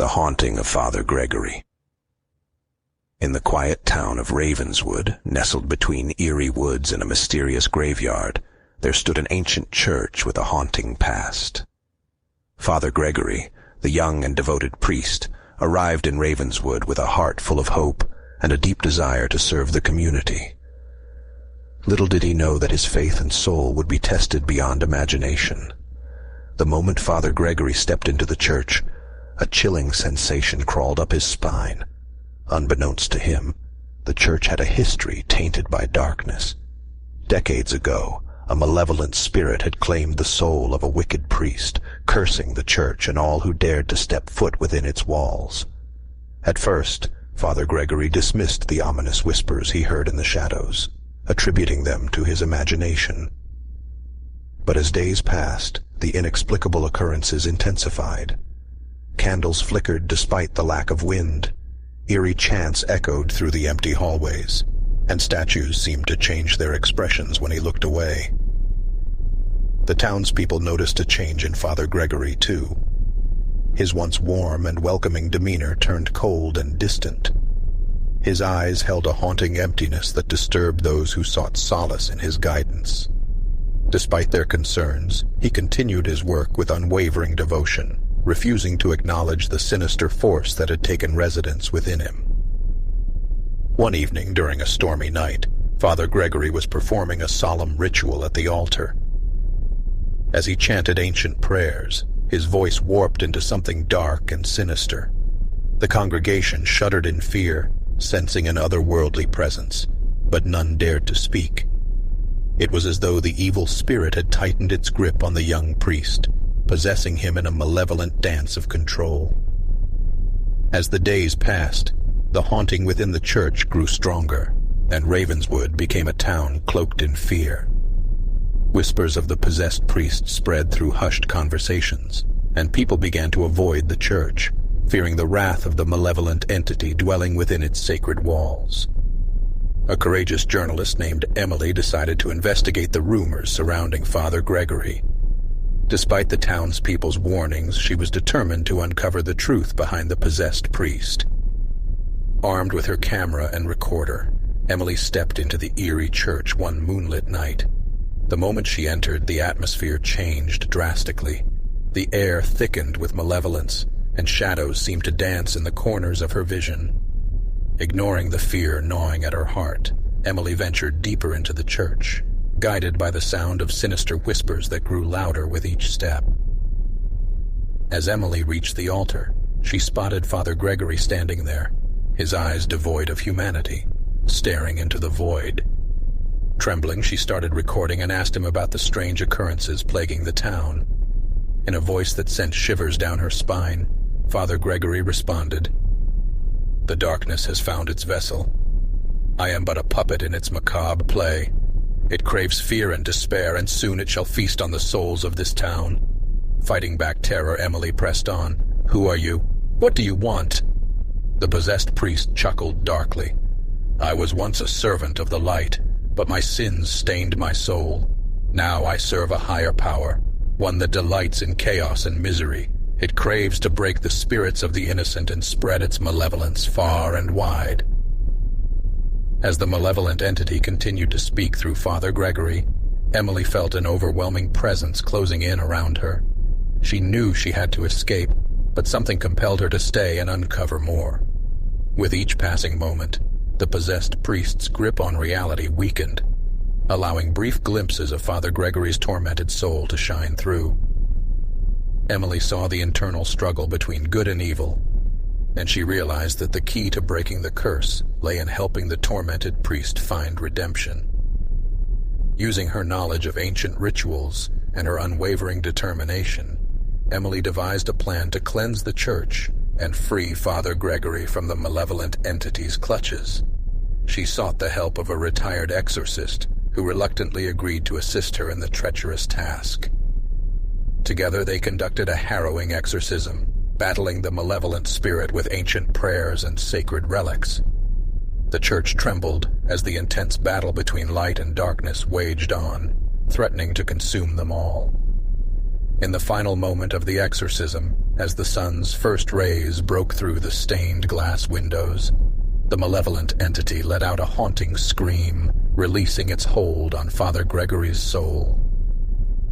The haunting of Father Gregory. In the quiet town of Ravenswood, nestled between eerie woods and a mysterious graveyard, there stood an ancient church with a haunting past. Father Gregory, the young and devoted priest, arrived in Ravenswood with a heart full of hope and a deep desire to serve the community. Little did he know that his faith and soul would be tested beyond imagination. The moment Father Gregory stepped into the church, a chilling sensation crawled up his spine. Unbeknownst to him, the church had a history tainted by darkness. Decades ago, a malevolent spirit had claimed the soul of a wicked priest, cursing the church and all who dared to step foot within its walls. At first, Father Gregory dismissed the ominous whispers he heard in the shadows, attributing them to his imagination. But as days passed, the inexplicable occurrences intensified. Candles flickered despite the lack of wind. Eerie chants echoed through the empty hallways, and statues seemed to change their expressions when he looked away. The townspeople noticed a change in Father Gregory, too. His once warm and welcoming demeanor turned cold and distant. His eyes held a haunting emptiness that disturbed those who sought solace in his guidance. Despite their concerns, he continued his work with unwavering devotion, refusing to acknowledge the sinister force that had taken residence within him. One evening during a stormy night, Father Gregory was performing a solemn ritual at the altar. As he chanted ancient prayers, his voice warped into something dark and sinister. The congregation shuddered in fear, sensing an otherworldly presence, but none dared to speak. It was as though the evil spirit had tightened its grip on the young priest, possessing him in a malevolent dance of control. As the days passed, the haunting within the church grew stronger, and Ravenswood became a town cloaked in fear. Whispers of the possessed priest spread through hushed conversations, and people began to avoid the church, fearing the wrath of the malevolent entity dwelling within its sacred walls. A courageous journalist named Emily decided to investigate the rumors surrounding Father Gregory. Despite the townspeople's warnings, she was determined to uncover the truth behind the possessed priest. Armed with her camera and recorder, Emily stepped into the eerie church one moonlit night. The moment she entered, the atmosphere changed drastically. The air thickened with malevolence, and shadows seemed to dance in the corners of her vision. Ignoring the fear gnawing at her heart, Emily ventured deeper into the church, guided by the sound of sinister whispers that grew louder with each step. As Emily reached the altar, she spotted Father Gregory standing there, his eyes devoid of humanity, staring into the void. Trembling, she started recording and asked him about the strange occurrences plaguing the town. In a voice that sent shivers down her spine, Father Gregory responded, "The darkness has found its vessel. I am but a puppet in its macabre play. It craves fear and despair, and soon it shall feast on the souls of this town." Fighting back terror, Emily pressed on. "Who are you? What do you want?" The possessed priest chuckled darkly. "I was once a servant of the light, but my sins stained my soul. Now I serve a higher power, one that delights in chaos and misery. It craves to break the spirits of the innocent and spread its malevolence far and wide." As the malevolent entity continued to speak through Father Gregory, Emily felt an overwhelming presence closing in around her. She knew she had to escape, but something compelled her to stay and uncover more. With each passing moment, the possessed priest's grip on reality weakened, allowing brief glimpses of Father Gregory's tormented soul to shine through. Emily saw the internal struggle between good and evil, and she realized that the key to breaking the curse lay in helping the tormented priest find redemption. Using her knowledge of ancient rituals and her unwavering determination, Emily devised a plan to cleanse the church and free Father Gregory from the malevolent entity's clutches. She sought the help of a retired exorcist who reluctantly agreed to assist her in the treacherous task. Together they conducted a harrowing exorcism, battling the malevolent spirit with ancient prayers and sacred relics. The church trembled as the intense battle between light and darkness waged on, threatening to consume them all. In the final moment of the exorcism, as the sun's first rays broke through the stained glass windows. The malevolent entity let out a haunting scream, releasing its hold on Father Gregory's soul.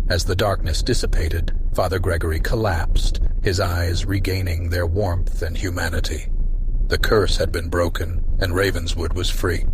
As the darkness dissipated, Father Gregory collapsed, his eyes regaining their warmth and humanity. The curse had been broken, and Ravenswood was free.